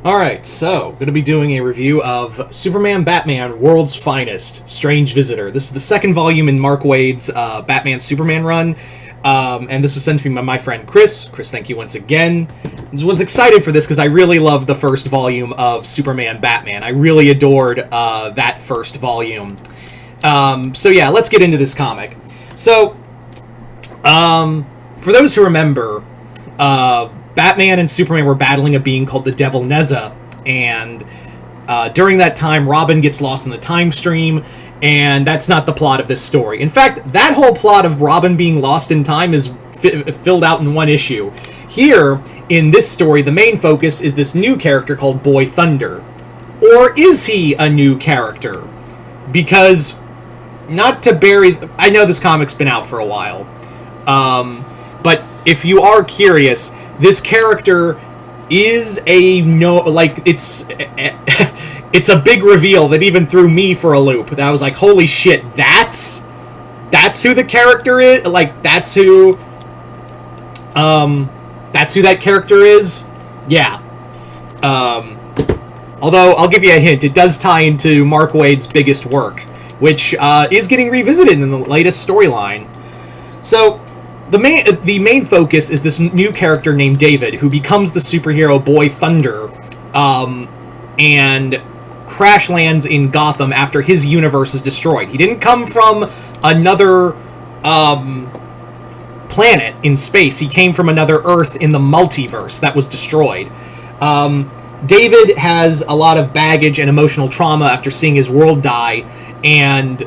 Alright, so, going to be doing a review of Superman Batman World's Finest, Strange Visitor. This is the second volume in Mark Waid's Batman Superman run, and this was sent to me by my friend Chris. Chris, thank you once again. I was excited for this because I really loved the first volume of Superman Batman. I really adored that first volume. So yeah, let's get into this comic. So, for those who remember, Batman and Superman were battling a being called the Devil Neza, and during that time, Robin gets lost in the time stream, and that's not the plot of this story. In fact, that whole plot of Robin being lost in time is filled out in one issue. Here, in this story, the main focus is this new character called Boy Thunder. Or is he a new character? Because, not to bury... I know this comic's been out for a while, but if you are curious... This character is it's a big reveal that even threw me for a loop. That I was like, holy shit, that's who the character is? Like, that's who that character is? Yeah. Although, I'll give you a hint, it does tie into Mark Waid's biggest work, which is getting revisited in the latest storyline. So... The main focus is this new character named David, who becomes the superhero Boy Thunder, and crash lands in Gotham after his universe is destroyed. He didn't come from another planet in space. He came from another Earth in the multiverse that was destroyed. David has a lot of baggage and emotional trauma after seeing his world die. And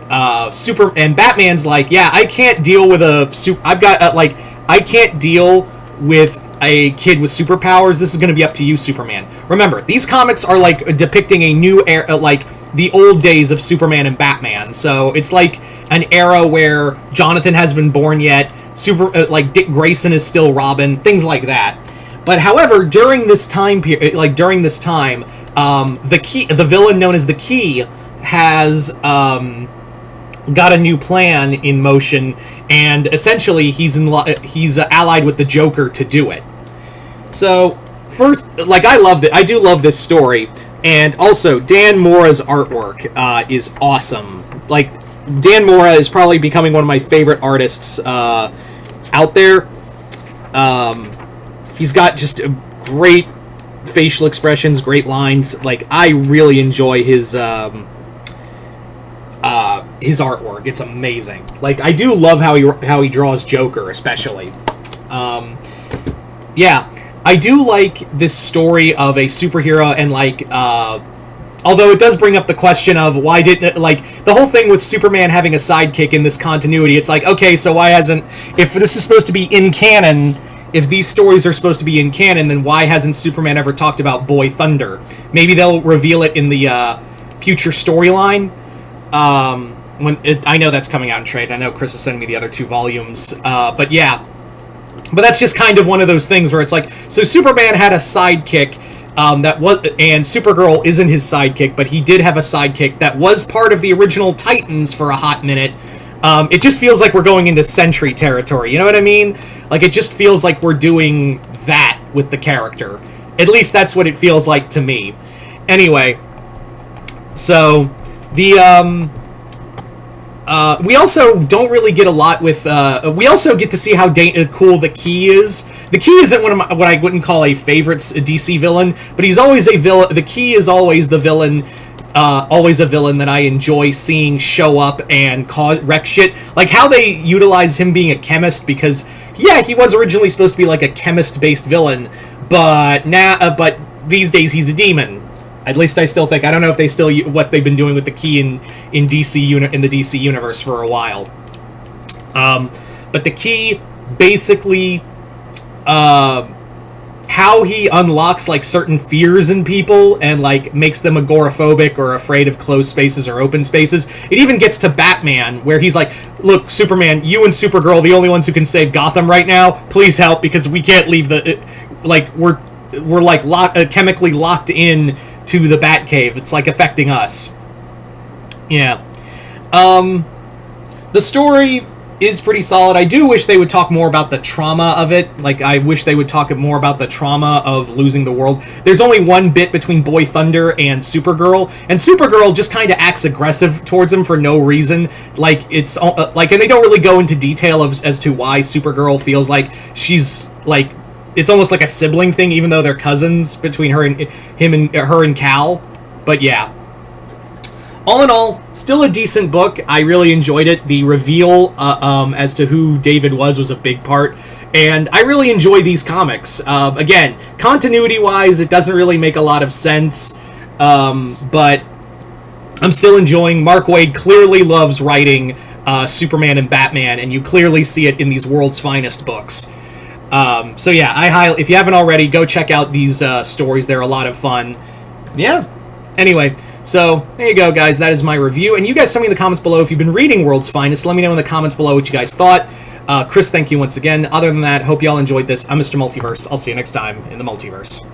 Batman's like, yeah, I can't deal with I can't deal with a kid with superpowers. This is going to be up to you, Superman. Remember, these comics are like depicting a new era, like the old days of Superman and Batman. So it's like an era where Jonathan hasn't been born yet. Dick Grayson is still Robin, things like that. But however, during this time period, the villain known as the Key has got a new plan in motion, and essentially he's allied with the Joker to do it. So first, I do love this story, and also Dan Mora's artwork is awesome. Like, Dan Mora is probably becoming one of my favorite artists out there. He's got just great facial expressions, great lines. Like, I really enjoy his artwork. It's amazing. Like, I do love how he draws Joker, especially. Yeah, I do like this story of a superhero, and although it does bring up the question of why didn't, the whole thing with Superman having a sidekick in this continuity. It's like, okay, so why hasn't, if this is supposed to be in canon, if these stories are supposed to be in canon, then why hasn't Superman ever talked about Boy Thunder? Maybe they'll reveal it in the future storyline. I know that's coming out in trade. I know Chris is sending me the other 2 volumes. But yeah. But that's just kind of one of those things where it's like, so Superman had a sidekick, and Supergirl isn't his sidekick, but he did have a sidekick that was part of the original Titans for a hot minute. It just feels like we're going into Sentry territory, you know what I mean? Like, it just feels like we're doing that with the character. At least that's what it feels like to me. Anyway, so... we also don't really get a lot with, we also get to see how cool the Key is. The Key isn't one of what I wouldn't call a favorite DC villain, but he's always a villain. The Key is always the villain, always a villain that I enjoy seeing show up and wreck shit. Like how they utilize him being a chemist, because, yeah, he was originally supposed to be like a chemist-based villain, but but these days he's a demon. At least I still think. I don't know if they still what they've been doing with the Key in the DC universe for a while. But the Key basically, how he unlocks like certain fears in people and like makes them agoraphobic or afraid of closed spaces or open spaces. It even gets to Batman, where he's like, "Look, Superman, you and Supergirl, the only ones who can save Gotham right now. Please help, because we can't leave we're chemically locked in to the Batcave. It's like affecting us." Yeah. The story is pretty solid. I do wish they would talk more about the trauma of it. Like, I wish they would talk more about the trauma of losing the world. There's only one bit between Boy Thunder and Supergirl, and Supergirl just kind of acts aggressive towards him for no reason. Like, it's like, and they don't really go into detail as to why Supergirl feels like she's like, it's almost like a sibling thing, even though they're cousins between her and Cal. But yeah. All in all, still a decent book. I really enjoyed it. The reveal as to who David was a big part. And I really enjoy these comics. Again, continuity-wise, it doesn't really make a lot of sense. But I'm still enjoying. Mark Waid clearly loves writing Superman and Batman, and you clearly see it in these World's Finest books. So yeah, if you haven't already, go check out these stories. They're a lot of fun. Yeah. Anyway, so there you go, guys. That is my review. And you guys tell me in the comments below if you've been reading World's Finest. Let me know in the comments below what you guys thought. Chris, thank you once again. Other than that, hope you all enjoyed this. I'm Mr. Multiverse. I'll see you next time in the Multiverse.